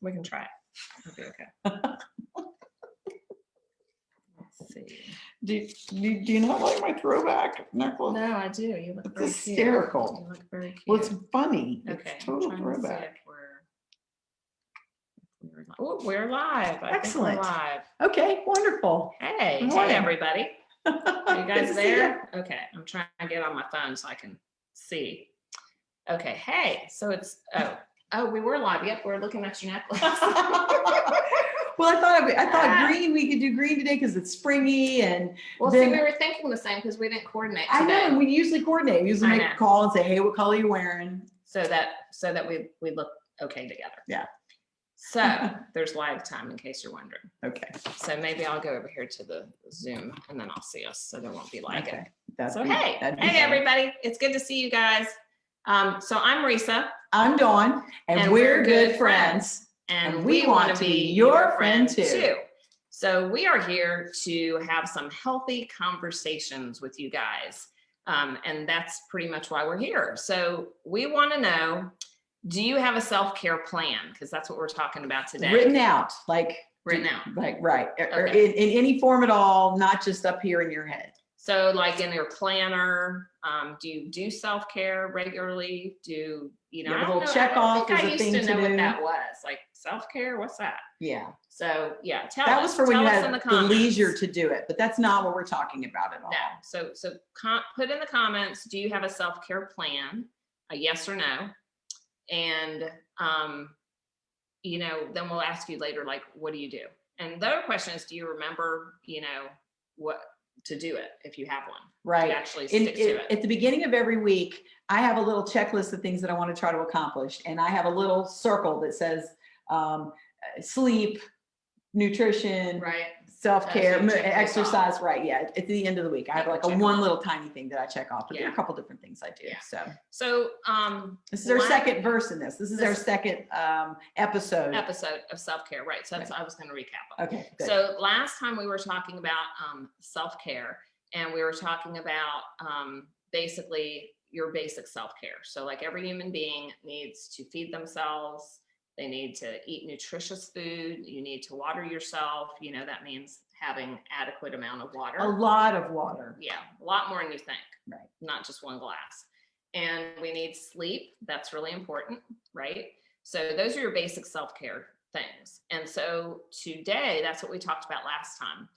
We can try it. It'll be okay. Let's see. Do you not like my throwback necklace? No, I do. You look very It's hysterical. Cute. You look very cute. Well, it's funny. Okay. It's total I'm trying to see throwback. Oh, we're live. I Excellent. think we're live. Okay, wonderful. Hey, Good morning. hey, everybody. Are you Good guys to see there? Okay, I'm trying to get on my phone so I can see. Okay, hey, so it's, oh, we were live. Yep, we're looking at your necklace. Well, I thought green. We could do green today because it's springy and. Well, then, see, we were thinking the same because we didn't coordinate today. I know, and we usually coordinate. We usually I make know. a call and say, "Hey, what color are you wearing?" So that we look okay together. Yeah. So there's live time in case you're wondering. Okay. So maybe I'll go over here to the Zoom and then I'll see us so there won't be lagging. Okay. Hey everybody, it's good to see you guys. So I'm Risa. I'm Dawn, and we're good friends. And we want to be your friend too. So we are here to have some healthy conversations with you guys. And that's pretty much why we're here. So we want to know, do you have a self-care plan? Because that's what we're talking about today. Written out, like right. Or Okay. in any form at all, not just up here in your head. So like in your planner, do you do self-care regularly? Do you have a little check off as a thing to do? I used to know what that was. Like self-care, what's that? Yeah. So yeah, that was for when you had the leisure to do it, but that's not what we're talking about at all. No. So put in the comments, do you have a self-care plan? A yes or no? And then we'll ask you later, like, what do you do? And the other question is, do you remember, what to do it if you have one? Right. Do you actually stick to it? At the beginning of every week, I have a little checklist of things that I want to try to accomplish. And I have a little circle that says sleep, nutrition, right, self-care, exercise. Right. Yeah. At the end of the week, I have like one little tiny thing that I check off, but there are a couple different things I do. Yeah. So this is our second verse in this. This is our second episode of self-care. Right. So that's, I was going to recap. Okay. Good. So last time we were talking about self-care, and we were talking about basically your basic self-care. So like every human being needs to feed themselves. They need to eat nutritious food. You need to water yourself. That means having adequate amount of water. A lot of water. Yeah, a lot more than you think. Right. Not just one glass. And we need sleep. That's really important, right? So those are your basic self-care things. And so today, that's what we talked about last time.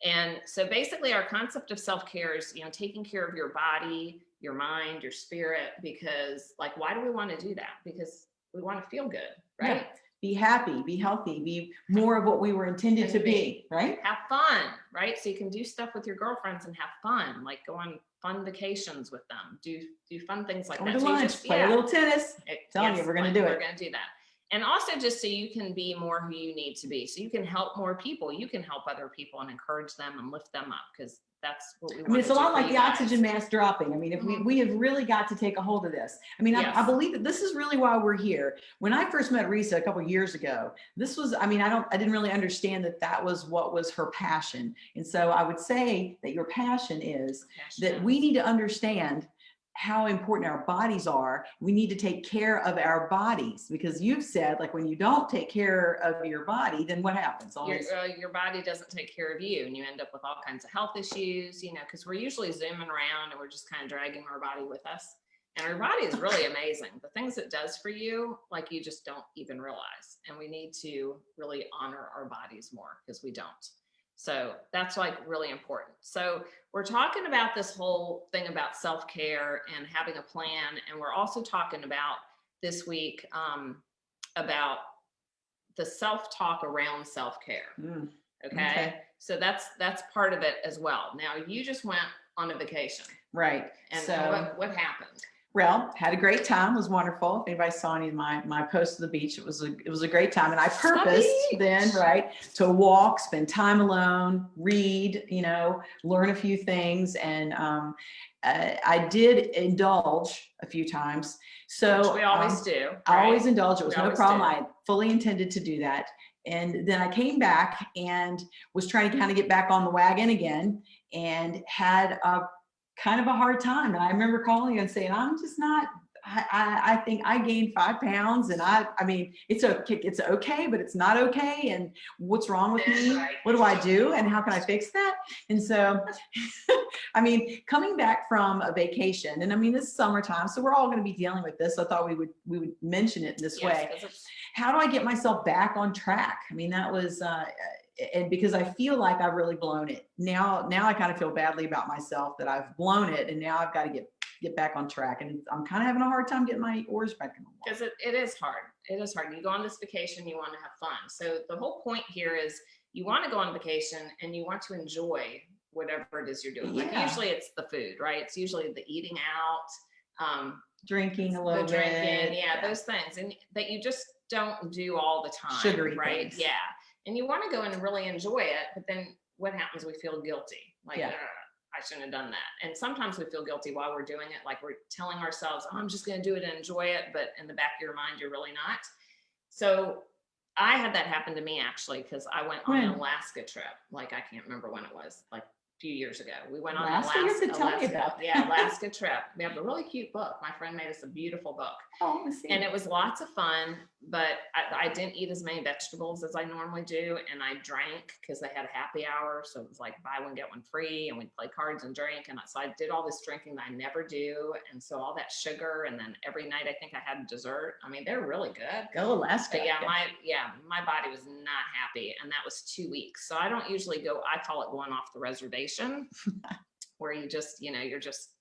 And so basically our concept of self-care is, taking care of your body, your mind, your spirit, because like, why do we want to do that? Because we want to feel good, right? Yeah. Be happy, be healthy, be more of what we were intended to be, right? Have fun, right? So you can do stuff with your girlfriends and have fun, like go on fun vacations with them, do fun things like that. Go to lunch, play a little tennis. Telling you, we're going to do it. We're going to do that. And also just so you can be more who you need to be. So you can help more people. You can help other people and encourage them and lift them up, because that's what we want. It's a lot like the oxygen mask dropping. I mean, if we have really got to take a hold of this. I mean, I believe that this is really why we're here. When I first met Risa a couple of years ago, this was, I didn't really understand that was what was her passion. And so I would say that your passion is that we need to understand how important our bodies are. We need to take care of our bodies, because you've said, like, when you don't take care of your body, then what happens? Your body doesn't take care of you, and you end up with all kinds of health issues, because we're usually zooming around and we're just kind of dragging our body with us. And our body is really amazing. The things it does for you, like, you just don't even realize. And we need to really honor our bodies more, because we don't. So that's like really important. So we're talking about this whole thing about self-care and having a plan. And we're also talking about this week about the self-talk around self-care. Okay. So that's part of it as well. Now you just went on a vacation. Right. And so what happened? Well, had a great time. It was wonderful. If anybody saw any of my posts of the beach, it was a great time. And I purposed then, right, to walk, spend time alone, read, learn a few things. And I did indulge a few times. So which we always do. Right? I always indulge. It was no problem. Do. I fully intended to do that. And then I came back and was trying to kind of get back on the wagon again, and had a kind of a hard time. And I remember calling you and saying, I'm just not I think I gained 5 pounds, and I mean, it's okay, but it's not okay. And what's wrong with me? What do I do? And how can I fix that? And so, I mean, coming back from a vacation, and I mean, this is summertime, so we're all going to be dealing with this. So I thought we would mention it in this way. How do I get myself back on track? I mean, that was, and because I feel like I've really blown it. Now I kind of feel badly about myself that I've blown it, and now I've got to get back on track. And I'm kind of having a hard time getting my oars back in the water. Because it is hard. It is hard. You go on this vacation, you want to have fun. So the whole point here is you want to go on vacation and you want to enjoy whatever it is you're doing. Like usually it's the food, right? It's usually the eating out, drinking a little bit. Yeah, those things. And that you just don't do all the time. Sugary right? things. Yeah. And you want to go in and really enjoy it, but then what happens? We feel guilty. Like, I shouldn't have done that. And sometimes we feel guilty while we're doing it. Like we're telling ourselves, oh, I'm just going to do it and enjoy it. But in the back of your mind, you're really not. So I had that happen to me actually, because I went on an Alaska trip. Like, I can't remember when it was, like a few years ago. We went on Alaska. You have to tell me about that. Yeah, Alaska trip. We have a really cute book. My friend made us a beautiful book. Oh, I see. And it was lots of fun, but I didn't eat as many vegetables as I normally do. And I drank because they had a happy hour. So it was like buy one, get one free. And we'd play cards and drink. And so I did all this drinking that I never do. And so all that sugar. And then every night I think I had dessert. I mean, they're really good. Go Alaska. But my body was not happy. And that was 2 weeks. So I don't usually go, I call it going off the reservation where you just, you're just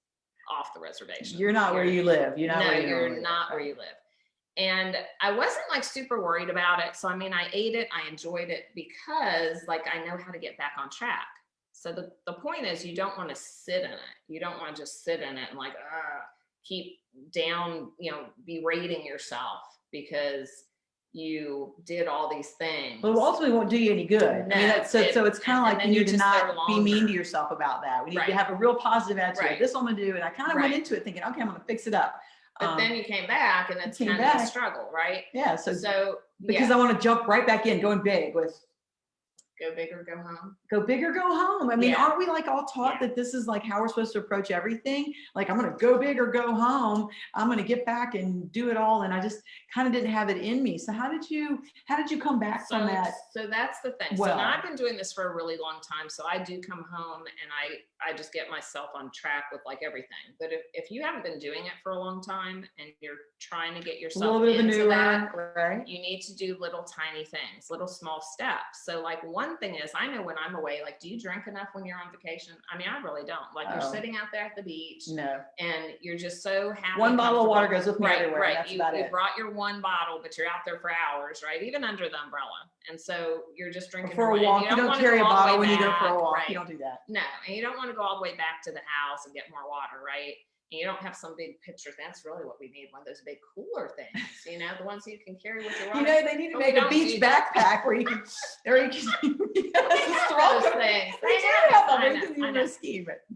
off the reservation. You're not where you live. You're not where you live. And I wasn't like super worried about it. So, I mean, I ate it, I enjoyed it because like, I know how to get back on track. So the point is you don't want to sit in it. You don't want to just sit in it and like, keep down, berating yourself because you did all these things. Well, ultimately won't do you any good. No, I mean, so it's kind of like you need to not be mean to yourself about that. We need to have a real positive attitude. Right. This I'm going to do. And I kind of went into it thinking, okay, I'm going to fix it up. But then you came back and it's kind of a struggle, right? Yeah. So because I want to jump right back in, going big with go big or go home. Go big or go home. I mean, aren't we like all taught that this is like how we're supposed to approach everything? Like, I'm going to go big or go home. I'm going to get back and do it all. And I just kind of didn't have it in me. So how did you come back from that? So that's the thing. Well, so now I've been doing this for a really long time. So I do come home and I just get myself on track with like everything. But if you haven't been doing it for a long time and you're trying to get yourself into that, right? You need to do little tiny things, little small steps. So like one thing is, I know when I'm away, like, do you drink enough when you're on vacation? I mean, I really don't. Like, you're sitting out there at the beach, and you're just so happy. One bottle of water goes with me everywhere. Right. That's you brought your one bottle, but you're out there for hours, right? Even under the umbrella. And so you're just drinking for a walk. You don't carry a bottle when you go for a walk. Right? You don't do that. No, and you don't want to go all the way back to the house and get more water, right? And you don't have some big pitchers. That's really what we need, one of those big cooler things, the ones you can carry with your water. They need to make a beach backpack where you can, those things. I know.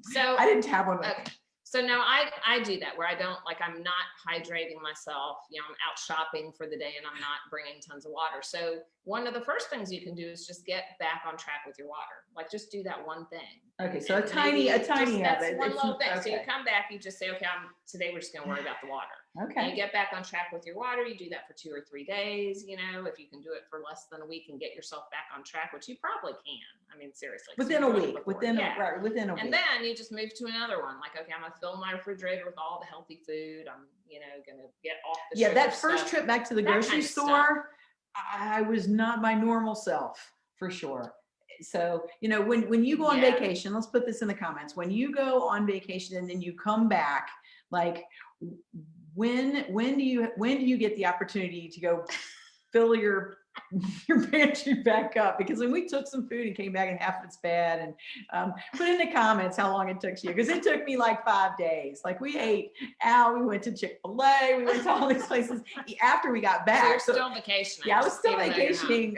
So I didn't have one. Okay. So now I do that where I don't, like, I'm not hydrating myself, I'm out shopping for the day and I'm not bringing tons of water. So one of the first things you can do is just get back on track with your water. Like, just do that one thing. Okay. So a tiny habit. That's one little thing. Okay. So you come back, you just say, okay, today we're just going to worry about the water. Okay. And you get back on track with your water. You do that for 2 or 3 days, if you can do it for less than a week and get yourself back on track, which you probably can. I mean, seriously. Within a week. Within a week. And then you just move to another one. Like, okay, I'm going to fill my refrigerator with all the healthy food. I'm, going to get off the sugar that first stuff. trip back to the grocery store, I was not my normal self, for sure. So, when you go on vacation, let's put this in the comments. When you go on vacation and then you come back, like, when do you get the opportunity to go fill your pantry back up? Because when we took some food and came back and half of it's bad, and put in the comments how long it took you, because it took me like 5 days. Like, we ate out, we went to Chick-fil-A, we went to all these places after we got back. So you're still vacationing. Yeah, I was still vacationing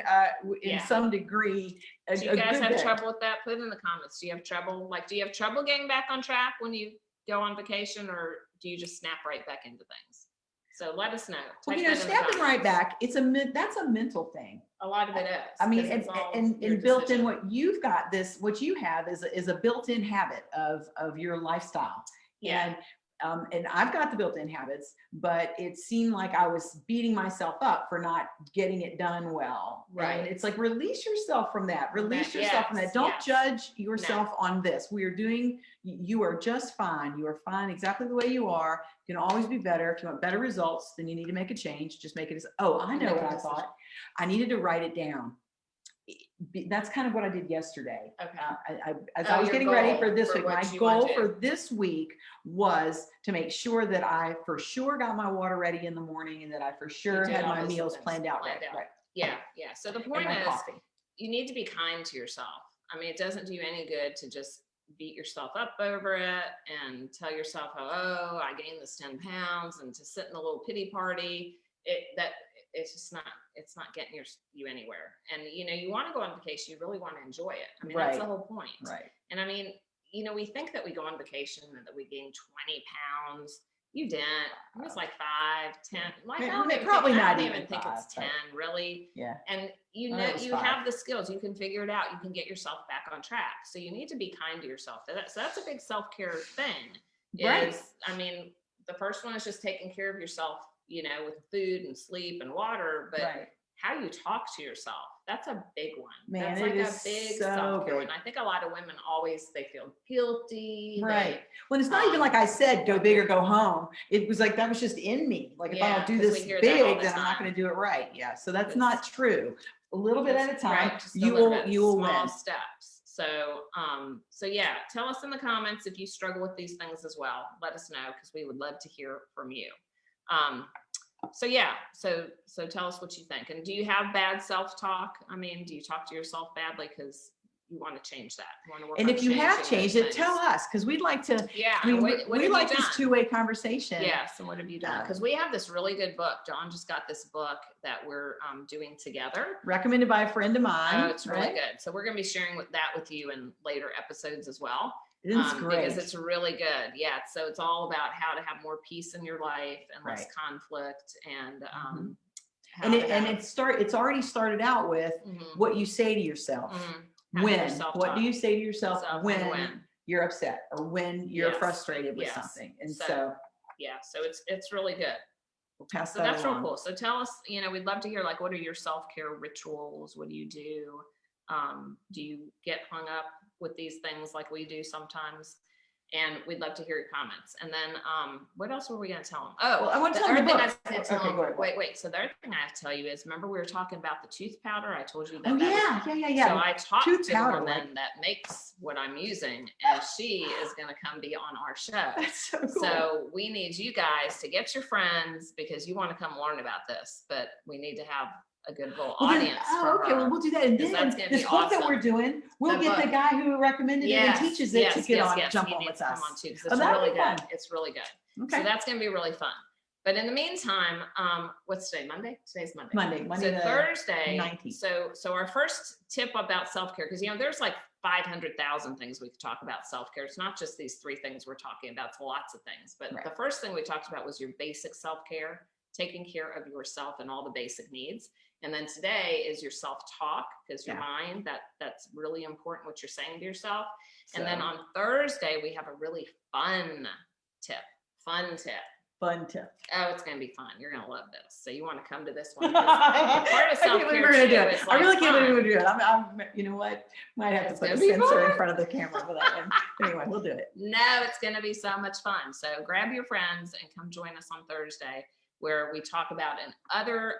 in some degree. Do you guys have trouble with that? Put it in the comments. Do you have trouble? Like, do you have trouble getting back on track when you go on vacation, or do you just snap right back into things? So let us know. Well, snapping right back, that's a mental thing. A lot of it is. I mean, and built in what you have is a built-in habit of your lifestyle. Yeah. And And I've got the built-in habits, but it seemed like I was beating myself up for not getting it done well. Right. And it's like, release yourself from that. Release yourself from that. Don't judge yourself on this. You are just fine. You are fine exactly the way you are. You can always be better. If you want better results, then you need to make a change. Just make it as, oh, I know what I thought. I needed to write it down. That's kind of what I did yesterday. Okay. As I was getting ready for this week, my goal for this week was to make sure that I for sure got my water ready in the morning and that I for sure had my meals planned out. Right. Yeah. Yeah. So the point is, you need to be kind to yourself. I mean, it doesn't do you any good to just beat yourself up over it and tell yourself, oh, I gained this 10 pounds, and to sit in a little pity party. It's just not, it's not getting you anywhere. And, you know, you want to go on vacation, you really want to enjoy it. I mean, that's the whole point. Right. And I mean, you know, we think that we go on vacation and that we gain 20 pounds. You didn't. It was like 5, 10. Like, I don't even think it's 10, really. Yeah. And you know, you have the skills. You can figure it out. You can get yourself back on track. So you need to be kind to yourself. So that's a big self-care thing. Right. I mean, the first one is just taking care of yourself, you know, with food and sleep and water, but how you talk to yourself, that's a big one. Man, that's like a big self-care. And I think a lot of women they feel guilty. Right. Well, it's not even like I said, go big or go home. It was like, that was just in me. Like, if I don't do this big, then I'm not going to do it right. Yeah. So that's not true. A little bit at a time, you will win. Small steps. So yeah, tell us in the comments if you struggle with these things as well. Let us know, because we would love to hear from you. So yeah, so tell us what you think. And do you have bad self-talk? I mean, do you talk to yourself badly? Because you want to change that. And if you have changed it, tell us, because we'd like to. Yeah, I mean, we like this two-way conversation. Yeah. So what have you done? Because we have this really good book. Dawn just got this book that we're doing together. Recommended by a friend of mine. Oh, it's really good. So we're going to be sharing that with you in later episodes as well. It's great. Because it's really good. Yeah. So it's all about how to have more peace in your life and less conflict, and it's already started out with what you say to yourself. What do you say to yourself when you're upset or when you're frustrated with something? And so it's really good. We'll pass that that's real cool. So tell us, you know, we'd love to hear, like, what are your self-care rituals? What do you do? Do you get hung up with these things like we do sometimes? And we'd love to hear your comments. And then what else were we going to tell them? Oh, well, I want to tell you the book. Wait. So the other thing I have to tell you is, remember we were talking about the tooth powder? I told you that. Yeah. So I talked to the woman that makes what I'm using, and she is going to come be on our show. That's so cool. So we need you guys to get your friends, because you want to come learn about this, but we need to have a good little audience. Well, we'll do that. And then this book that we're doing, we'll get the guy who recommended it and teaches it to get on, jump on with us. Come on too, because it's really good. It's really good. Okay. So that's going to be really fun. But in the meantime, what's today? Monday? Today's Monday. Monday. So Thursday. 19th. So our first tip about self-care, because, you know, there's like 500,000 things we could talk about self-care. It's not just these 3 things we're talking about. It's lots of things. But the first thing we talked about was your basic self-care, taking care of yourself and all the basic needs. And then today is your self-talk, because your mind, that's really important, what you're saying to yourself. And then on Thursday, we have a really fun tip. Oh, it's going to be fun. You're going to love this. So you want to come to this one. Part of self-care we're going to do it. I really can't believe we're going to do it. I'm, you know what? Might have to put a sensor in front of the camera for that one. Anyway, we'll do it. No, it's going to be so much fun. So grab your friends and come join us on Thursday, where we talk about another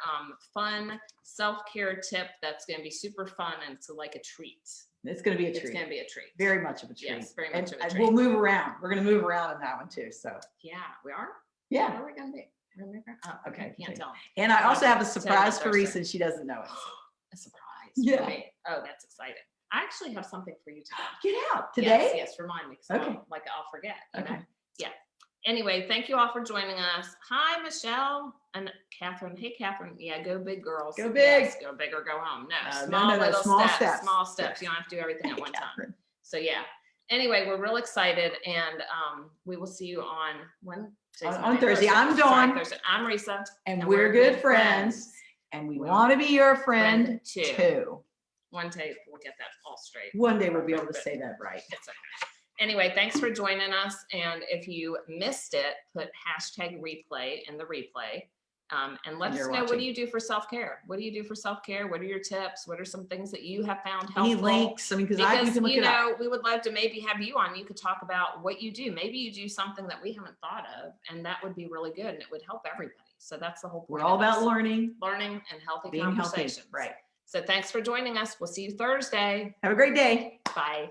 fun self-care tip that's going to be super fun, and it's like a treat. It's going to be a treat. It's going to be a treat. Very much of a treat. Yes, very much of a treat. We'll move around. We're going to move around in that one too. So yeah, we are. Yeah. What are we going to be? Oh, okay. Can't tell. And I also have a surprise for Risa, and she doesn't know it. A surprise. Yeah. For me. Oh, that's exciting. I actually have something for you today. Get out today. Yes, remind me. Okay. I'll forget. You know? Yeah. Anyway, thank you all for joining us. Hi, Michelle and Catherine. Hey, Catherine. Yeah, go big, girls. Go big. Yes, go big or go home. No, small steps. Small steps. You don't have to do everything at one time. So yeah. Anyway, we're real excited, and we will see you on Thursday. I'm Dawn. I'm Risa. And we're good friends. And we want to be your friend too. One day we'll get that all straight. One day we'll be able to say that right. It's okay. Anyway, thanks for joining us. And if you missed it, put #replay in the replay. And let us know, what do you do for self-care? What do you do for self-care? What are your tips? What are some things that you have found helpful? Any links? I mean, because you can look it up. We would love to maybe have you on. You could talk about what you do. Maybe you do something that we haven't thought of, and that would be really good, and it would help everybody. So that's the whole point. We're all about learning and healthy being conversations. Healthy. Right. So thanks for joining us. We'll see you Thursday. Have a great day. Bye.